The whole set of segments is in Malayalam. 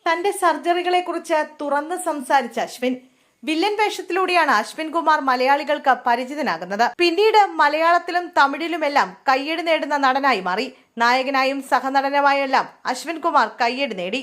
തന്റെ സർജറികളെ കുറിച്ച് തുറന്ന് സംസാരിച്ച അശ്വിൻ. വില്ലൻ വേഷത്തിലൂടെയാണ് അശ്വിൻ കുമാർ മലയാളികൾക്ക് പരിചിതനാകുന്നത്. പിന്നീട് മലയാളത്തിലും തമിഴിലുമെല്ലാം കയ്യടി നേടുന്ന നടനായി മാറി. നായകനായും സഹനടനുമായെല്ലാം അശ്വിൻ കുമാർ കയ്യടി നേടി.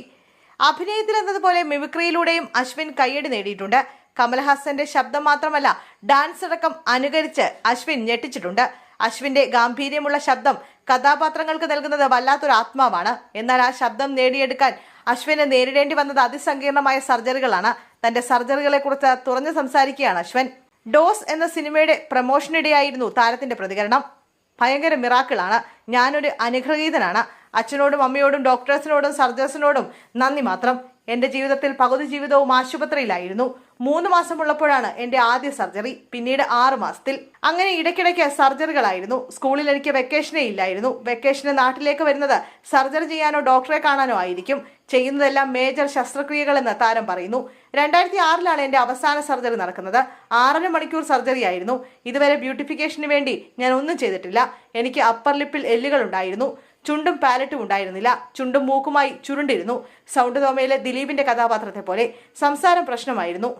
അഭിനയത്തിൽ എന്നതുപോലെ മിമിക്രിയിലൂടെയും അശ്വിൻ കയ്യടി നേടിയിട്ടുണ്ട്. കമൽഹാസന്റെ ശബ്ദം മാത്രമല്ല, ഡാൻസ് അടക്കം അനുകരിച്ച് അശ്വിൻ ഞെട്ടിച്ചിട്ടുണ്ട്. അശ്വിന്റെ ഗാംഭീര്യമുള്ള ശബ്ദം കഥാപാത്രങ്ങൾക്ക് നൽകുന്നത് വല്ലാത്തൊരു ആത്മാവാണ്. എന്നാൽ ആ ശബ്ദം നേടിയെടുക്കാൻ അശ്വിന് നേരിടേണ്ടി വന്നത് അതിസങ്കീർണമായ സർജറികളാണ്. തന്റെ സർജറികളെ കുറിച്ച് തുറന്നു സംസാരിക്കുകയാണ് അശ്വിൻ. ഡോസ് എന്ന സിനിമയുടെ പ്രമോഷനിടെയായിരുന്നു താരത്തിന്റെ പ്രതികരണം. ഭയങ്കര മിറാക്കിളാണ്. ഞാനൊരു അനുഗ്രഹീതനാണ്. അച്ഛനോടും അമ്മയോടും ഡോക്ടേഴ്സിനോടും സർജേഴ്സിനോടും നന്ദി മാത്രം. എന്റെ ജീവിതത്തിൽ പകുതി ജീവിതവും ആശുപത്രിയിലായിരുന്നു. 3 മാസമുള്ളപ്പോഴാണ് എന്റെ ആദ്യ സർജറി, പിന്നീട് 6 മാസത്തിൽ. അങ്ങനെ ഇടയ്ക്കിടയ്ക്ക് സർജറികളായിരുന്നു. സ്കൂളിൽ എനിക്ക് വെക്കേഷനേ ഇല്ലായിരുന്നു. വെക്കേഷന് നാട്ടിലേക്ക് വരുന്നത് സർജറി ചെയ്യാനോ ഡോക്ടറെ കാണാനോ ആയിരിക്കും. ചെയ്യുന്നതെല്ലാം മേജർ ശസ്ത്രക്രിയകളെന്ന് താരം പറയുന്നു. 2006 എന്റെ അവസാന സർജറി നടക്കുന്നത്. 6.5 മണിക്കൂർ സർജറി ആയിരുന്നു. ഇതുവരെ ബ്യൂട്ടിഫിക്കേഷന് വേണ്ടി ഞാൻ ഒന്നും ചെയ്തിട്ടില്ല. എനിക്ക് അപ്പർ ലിപ്പിൽ എല്ലുകൾ ഉണ്ടായിരുന്നു. ചുണ്ടും പാലറ്റും ഉണ്ടായിരുന്നില്ല. ചുണ്ടും മൂക്കുമായി ചുരുണ്ടിരുന്നു. സൗണ്ട് തോമയിലെ ദിലീപിന്റെ കഥാപാത്രത്തെ പോലെ. സംസാരം പ്രശ്നമായിരുന്നു.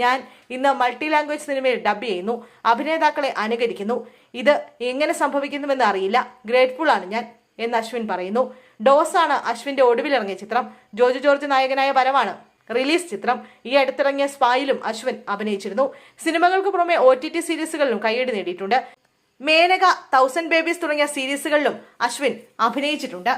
ഞാൻ ഇന്ന് മൾട്ടി ലാംഗ്വേജ് സിനിമയിൽ ഡബ് ചെയ്യുന്നു. അഭിനേതാക്കളെ അനുകരിക്കുന്നു. ഇത് എങ്ങനെ സംഭവിക്കുന്നുവെന്ന് അറിയില്ല. ഗ്രേറ്റ്ഫുൾ ആണ് ഞാൻ എന്ന് അശ്വിൻ പറയുന്നു. ഡോസ് ആണ് അശ്വിന്റെ ഒടുവിലിറങ്ങിയ ചിത്രം. ജോജു ജോർജ് നായകനായ വരവാണ് റിലീസ് ചിത്രം. ഈ അടുത്തിറങ്ങിയ സ്പായിലും അശ്വിൻ അഭിനയിച്ചിരുന്നു. സിനിമകൾക്ക് പുറമെ OTT സീരീസുകളിലും കയ്യടി നേടിയിട്ടുണ്ട്. മേനക, 1000 ബേബീസ് തുടങ്ങിയ സീരീസുകളിലും അശ്വിൻ അഭിനയിച്ചിട്ടുണ്ട്.